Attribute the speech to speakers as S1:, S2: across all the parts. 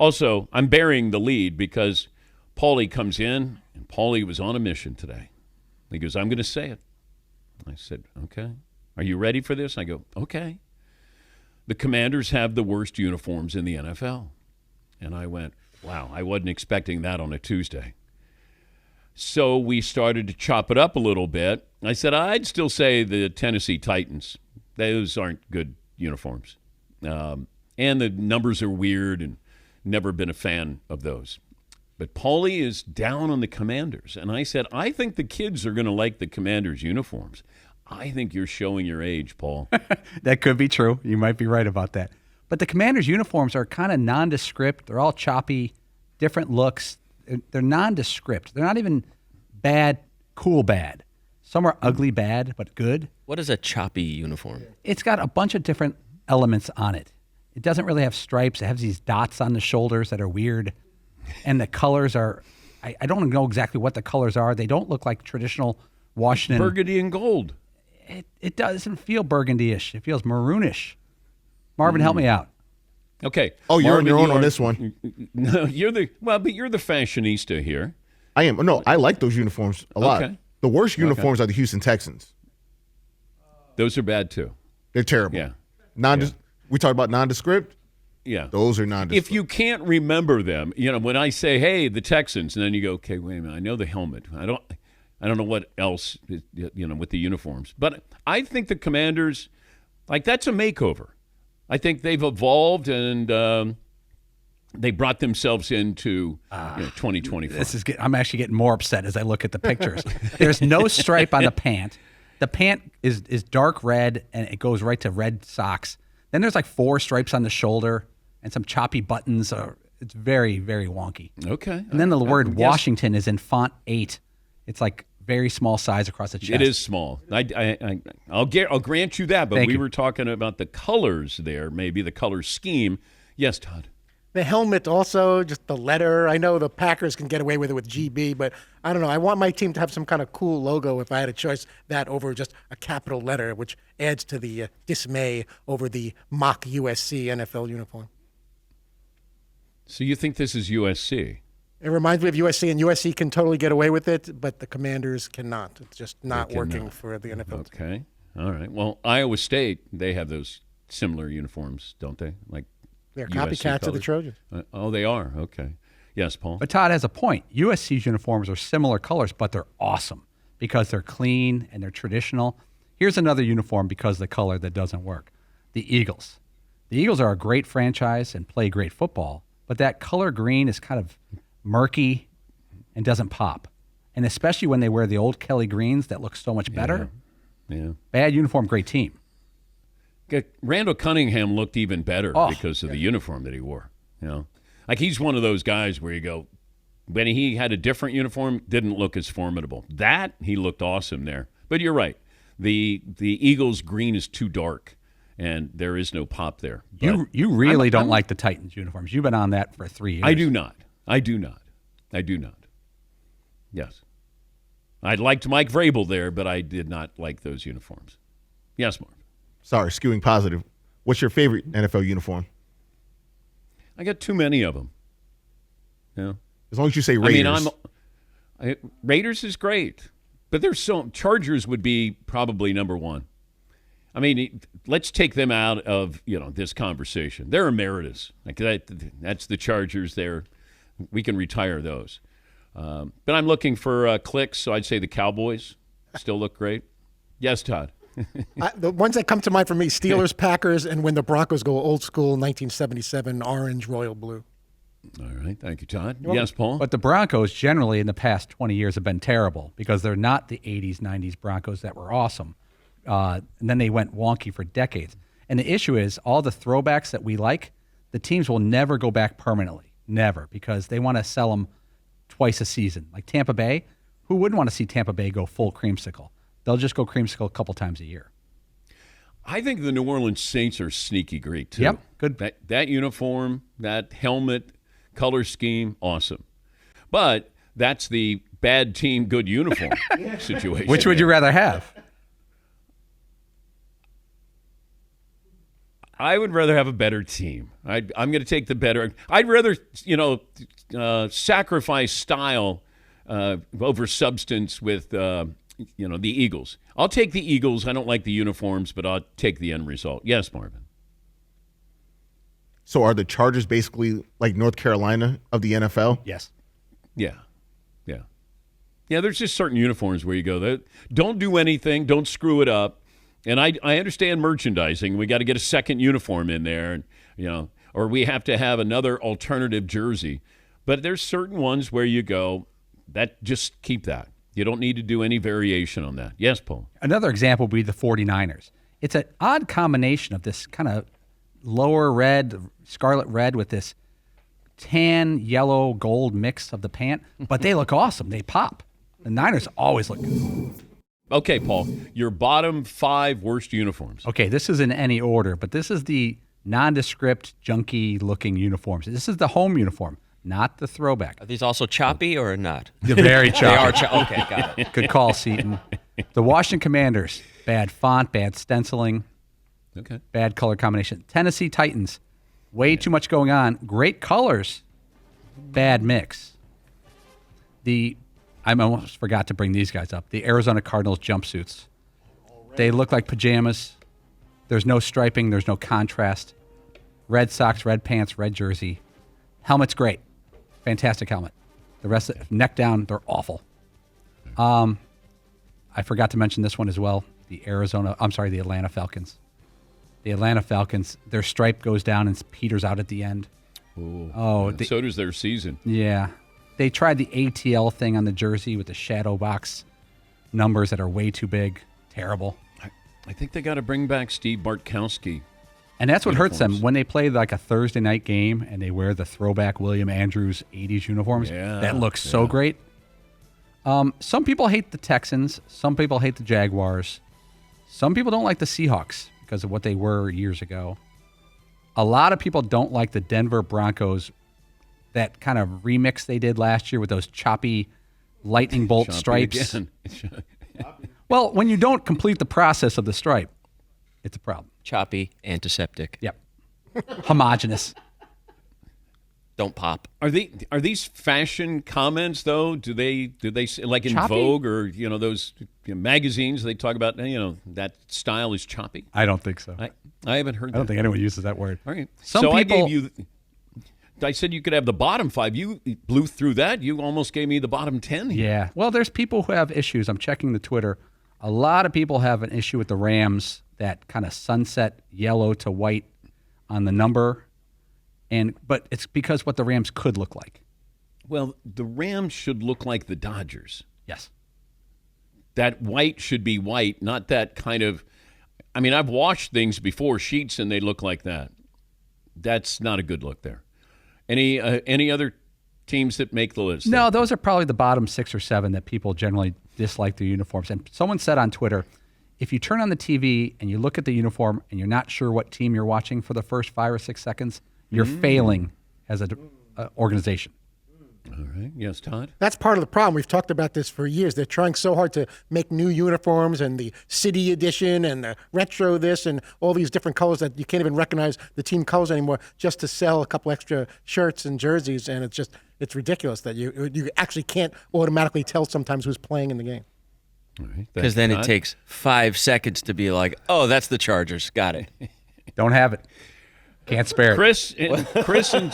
S1: Also, I'm burying the lead because Paulie comes in, and Paulie was on a mission today. He goes, I'm going to say it. I said, okay. Are you ready for this? I go, okay. The Commanders have the worst uniforms in the NFL. And I went, wow, I wasn't expecting that on a Tuesday. So we started to chop it up a little bit. I said, I'd still say the Tennessee Titans. Those aren't good uniforms. And the numbers are weird and never been a fan of those. But Paulie is down on the Commanders. And I said, I think the kids are going to like the Commanders' uniforms. I think you're showing your age, Paul.
S2: That could be true. You might be right about that. But the Commanders' uniforms are kind of nondescript. They're all choppy, different looks. They're nondescript. They're not even bad, cool bad. Some are ugly bad, but good.
S3: What is a choppy uniform?
S2: It's got a bunch of different elements on it. It doesn't really have stripes. It has these dots on the shoulders that are weird. And the colors are, I don't know exactly what the colors are. They don't look like traditional Washington.
S1: Burgundy and gold.
S2: It doesn't feel burgundy-ish. It feels maroonish. Marvin, help me out.
S1: Okay.
S4: Oh, you're
S1: Marvin,
S4: on your own on this one.
S1: No, but you're the fashionista here.
S4: I am. No, I like those uniforms a lot.
S1: Okay.
S4: The worst uniforms are the Houston Texans.
S1: Those are bad too.
S4: They're terrible.
S1: Yeah.
S4: We talk about nondescript.
S1: Yeah.
S4: Those are nondescript.
S1: If you can't remember them, when I say, hey, the Texans, and then you go, okay, wait a minute, I know the helmet. I don't know what else, with the uniforms. But I think the Commanders, that's a makeover. I think they've evolved and they brought themselves into 2025.
S2: I'm actually getting more upset as I look at the pictures. There's no stripe on the pant. The pant is dark red, and it goes right to red socks. Then there's 4 stripes on the shoulder and some choppy buttons. It's very, very wonky.
S1: Okay.
S2: And then the word Washington is in font 8. It's very small size across the chest.
S1: It is small. I'll grant you that, but
S2: Thank
S1: we
S2: you.
S1: were talking about the colors there, maybe the color scheme. Yes, Todd.
S5: The helmet also, just the letter. I know the Packers can get away with it with GB, but I don't know. I want my team to have some kind of cool logo if I had a choice, that over just a capital letter, which adds to the dismay over the mock USC NFL uniform.
S1: So you think this is USC?
S5: It reminds me of USC, and USC can totally get away with it, but the Commanders cannot. It's just not working for the NFL.
S1: Okay. All right. Well, Iowa State, they have those similar uniforms, don't they?
S5: They're
S1: USC
S5: copycats of the
S1: colors?
S5: Trojans.
S1: They are. Okay. Yes, Paul.
S2: But Todd has a point. USC's uniforms are similar colors, but they're awesome because they're clean and they're traditional. Here's another uniform because of the color that doesn't work. The Eagles. The Eagles are a great franchise and play great football, but that color green is kind of murky and doesn't pop. And especially when they wear the old Kelly greens that look so much better.
S1: Yeah.
S2: Bad uniform, great team.
S1: Randall Cunningham looked even better because of the uniform that he wore. He's one of those guys where you go, when he had a different uniform, didn't look as formidable. That, he looked awesome there. But you're right. The Eagles' green is too dark, and there is no pop there. But
S2: You really don't like the Titans uniforms. You've been on that for 3 years.
S1: I do not. Yes. I liked Mike Vrabel there, but I did not like those uniforms. Yes, Mark.
S4: Sorry, skewing positive. What's your favorite NFL uniform?
S1: I got too many of them.
S4: As long as you say Raiders.
S1: Raiders is great, but Chargers would be probably number one. Let's take them out of this conversation. They're emeritus. That's the Chargers there. We can retire those. But I'm looking for clicks, so I'd say the Cowboys still look great. Yes, Todd.
S5: The ones that come to mind for me, Steelers, Packers, and when the Broncos go old school, 1977, orange, royal blue.
S1: All right. Thank you, Todd. Yes, Paul?
S2: But the Broncos generally in the past 20 years have been terrible because they're not the 80s, 90s Broncos that were awesome. And then they went wonky for decades. And the issue is all the throwbacks that we like, the teams will never go back permanently. Never, because they want to sell them twice a season. Like Tampa Bay, who wouldn't want to see Tampa Bay go full creamsicle? They'll just go creamsicle a couple times a year.
S1: I think the New Orleans Saints are sneaky great, too.
S2: Yep, good.
S1: That uniform, that helmet, color scheme, awesome. But that's the bad team, good uniform situation.
S2: Which would you rather have?
S1: I would rather have a better team. I'm going to take the better. I'd rather, sacrifice style over substance with, the Eagles. I'll take the Eagles. I don't like the uniforms, but I'll take the end result. Yes, Marvin.
S4: So are the Chargers basically like North Carolina of the NFL?
S2: Yes.
S1: Yeah. Yeah, there's just certain uniforms where you go, don't do anything, don't screw it up. And I understand merchandising. We got to get a second uniform in there, or we have to have another alternative jersey. But there's certain ones where you go, that just keep that. You don't need to do any variation on that. Yes, Paul.
S2: Another example would be the 49ers. It's an odd combination of this kind of lower red, scarlet red with this tan, yellow, gold mix of the pant, but they look awesome. They pop. The Niners always look good.
S1: Okay, Paul, your bottom 5 worst uniforms.
S2: Okay, this is in any order, but this is the nondescript, junky-looking uniforms. This is the home uniform, not the throwback.
S3: Are these also choppy or not?
S2: They're very choppy.
S3: They are choppy. Okay, got it.
S2: Good call, Seton. The Washington Commanders, bad font, bad stenciling, bad color combination. Tennessee Titans, way too much going on. Great colors, bad mix. I almost forgot to bring these guys up. The Arizona Cardinals jumpsuits. They look like pajamas. There's no striping. There's no contrast. Red socks, red pants, red jersey. Helmet's great. Fantastic helmet. The rest of it, neck down, they're awful. I forgot to mention this one as well. The Atlanta Falcons. The Atlanta Falcons, their stripe goes down and peters out at the end.
S1: So does their season.
S2: Yeah. They tried the ATL thing on the jersey with the shadow box numbers that are way too big. Terrible.
S1: I think they got to bring back Steve Bartkowski.
S2: And that's what hurts them when they play like a Thursday night game and they wear the throwback William Andrews 80s uniforms.
S1: Yeah,
S2: that looks so great. Some people hate the Texans. Some people hate the Jaguars. Some people don't like the Seahawks because of what they were years ago. A lot of people don't like the Denver Broncos, that kind of remix they did last year with those choppy lightning bolt stripes. Well, when you don't complete the process of the stripe, it's a problem.
S3: Choppy, antiseptic.
S2: Yep. Homogeneous.
S3: Don't pop.
S1: Are these fashion comments though? Do they like in
S2: Choppy?
S1: Vogue or those magazines they talk about that style is choppy?
S2: I don't think so.
S1: I haven't heard that.
S2: I don't think anyone uses that word.
S1: All right.
S2: Some people,
S1: I said you could have the bottom 5. You blew through that. You almost gave me the bottom 10 here.
S2: Yeah. Well, there's people who have issues. I'm checking the Twitter. A lot of people have an issue with the Rams, that kind of sunset yellow to white on the number. But it's because what the Rams could look like.
S1: Well, the Rams should look like the Dodgers.
S2: Yes.
S1: That white should be white, not that kind of. I mean, I've washed things before, sheets, and they look like that. That's not a good look there. Any other teams that make the list?
S2: No, those are probably the bottom 6 or 7 that people generally dislike their uniforms. And someone said on Twitter, if you turn on the TV and you look at the uniform and you're not sure what team you're watching for the first 5 or 6 seconds, you're failing as an organization.
S1: All right. Yes, Todd?
S5: That's part of the problem. We've talked about this for years. They're trying so hard to make new uniforms and the city edition and the retro this and all these different colors that you can't even recognize the team colors anymore just to sell a couple extra shirts and jerseys. And it's ridiculous that you actually can't automatically tell sometimes who's playing in the game.
S1: All right.
S3: Because then it takes 5 seconds to be like, oh, that's the Chargers. Got it.
S2: Don't have it. Can't spare it.
S1: Chris and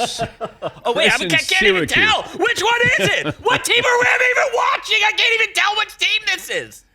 S3: Oh, wait, I can't even tell. Which one is it? What team are we even watching? I can't even tell which team this is.